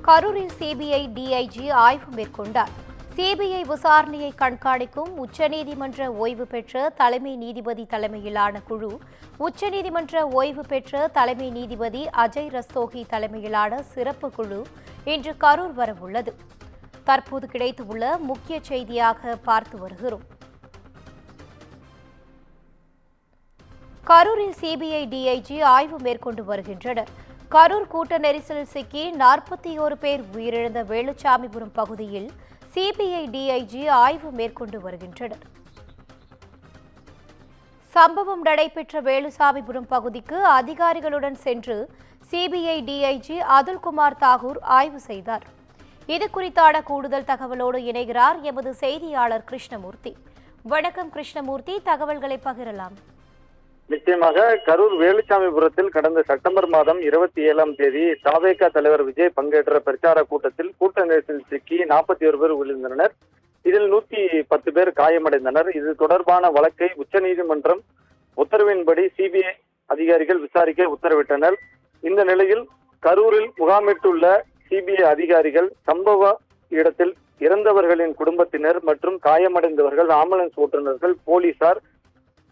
கரூரில் CBI DIG ஆய்வு மேற்கொண்டார். சிபிஐ விசாரணையை கண்காணிக்கும் உச்சநீதிமன்ற ஓய்வு பெற்ற தலைமை நீதிபதி தலைமையிலான குழு உச்சநீதிமன்ற ஓய்வு பெற்ற தலைமை நீதிபதி அஜய் ரஸ்தோகி தலைமையிலான சிறப்பு குழு இன்று கரூர் வரவுள்ளது. தற்போது கிடைத்துள்ள முக்கிய செய்தியாக பார்த்து வருகிறோம். கரூரில் சிபிஐ டிஐஜி ஆய்வு மேற்கொண்டு வருகின்றனர். கரூர் கூட்ட நெரிசலில் சிக்கி 41 பேர் உயிரிழந்த வேலுச்சாமிபுரம் பகுதியில் சிபிஐ டிஐஜி ஆய்வு மேற்கொண்டு வருகின்றனர். சம்பவம் நடைபெற்ற வேலுசாமிபுரம் பகுதிக்கு அதிகாரிகளுடன் சென்று சிபிஐ டிஐஜி அதுல்குமார் தாகூர் ஆய்வு செய்தார். இது குறித்தான கூடுதல் தகவலோடு இணைகிறார் எமது செய்தியாளர் கிருஷ்ணமூர்த்தி. வணக்கம் கிருஷ்ணமூர்த்தி, தகவல்களை பகிரலாம். நிச்சயமாக கரூர் வேலுச்சாமிபுரத்தில் கடந்த செப்டம்பர் மாதம் 27ஆம் தேதி தாவேகா தலைவர் விஜய் பங்கேற்ற பிரச்சார கூட்டத்தில் கூட்ட நெரிசலில் சிக்கி 41 பேர் உயிரிழந்தனர். இதில் 110 பேர் காயமடைந்தனர். இது தொடர்பான வழக்கை உச்சநீதிமன்றம் உத்தரவின்படி சிபிஐ அதிகாரிகள் விசாரிக்க உத்தரவிட்டனர். இந்த நிலையில் கரூரில் முகாமிட்டுள்ள சிபிஐ அதிகாரிகள் சம்பவ இடத்தில் இறந்தவர்களின் குடும்பத்தினர் மற்றும் காயமடைந்தவர்கள், ஆம்புலன்ஸ் ஓட்டுநர்கள், போலீசார்,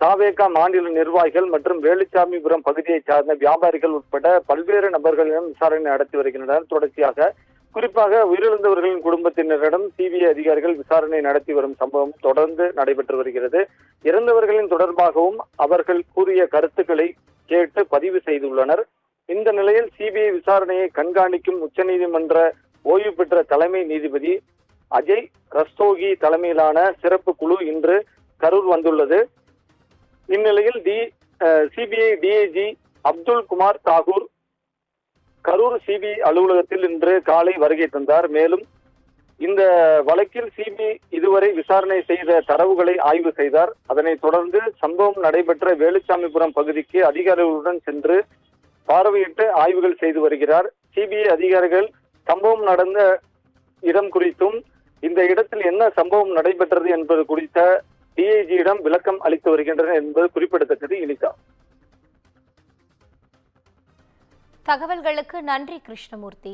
தாவேகா மாநில நிர்வாகிகள் மற்றும் வேலுச்சாமிபுரம் பகுதியைச் சார்ந்த வியாபாரிகள் உட்பட பல்வேறு நபர்களிடம் விசாரணை நடத்தி வருகின்றனர். தொடர்ச்சியாக குறிப்பாக உயிரிழந்தவர்களின் குடும்பத்தினரிடம் சிபிஐ அதிகாரிகள் விசாரணை நடத்தி வரும் சம்பவம் தொடர்ந்து நடைபெற்று வருகிறது. இறந்தவர்களின் தொடர்பாகவும் அவர்கள் கூறிய கருத்துக்களை கேட்டு பதிவு செய்துள்ளனர். இந்த நிலையில் சிபிஐ விசாரணையை கண்காணிக்கும் உச்சநீதிமன்ற ஓய்வு பெற்ற தலைமை நீதிபதி அஜய் ரஸ்தோகி தலைமையிலான சிறப்பு குழு இன்று கரூர் வந்துள்ளது. இந்நிலையில் CBI DIG Abdul Kumar Thakur Karur CBI அலுவலகத்தில் இன்று காலை வருகை தந்தார். மேலும் இந்த வழக்கில் சிபிஐ இதுவரை விசாரணை செய்த தரவுகளை ஆய்வு செய்தார். அதனைத் தொடர்ந்து சம்பவம் நடைபெற்ற வேலுச்சாமிபுரம் பகுதிக்கு அதிகாரிகளுடன் சென்று பார்வையிட்டு ஆய்வுகள் செய்து வருகிறார். சிபிஐ அதிகாரிகள் சம்பவம் நடந்த இடம் குறித்தும் இந்த இடத்தில் என்ன சம்பவம் நடைபெற்றது என்பது குறித்த டிஐஜியிடம் விளக்கம் அளித்து வருகின்றனர் என்பது குறிப்பிடத்தக்கது. இனிதா, தகவல்களுக்கு நன்றி கிருஷ்ணமூர்த்தி.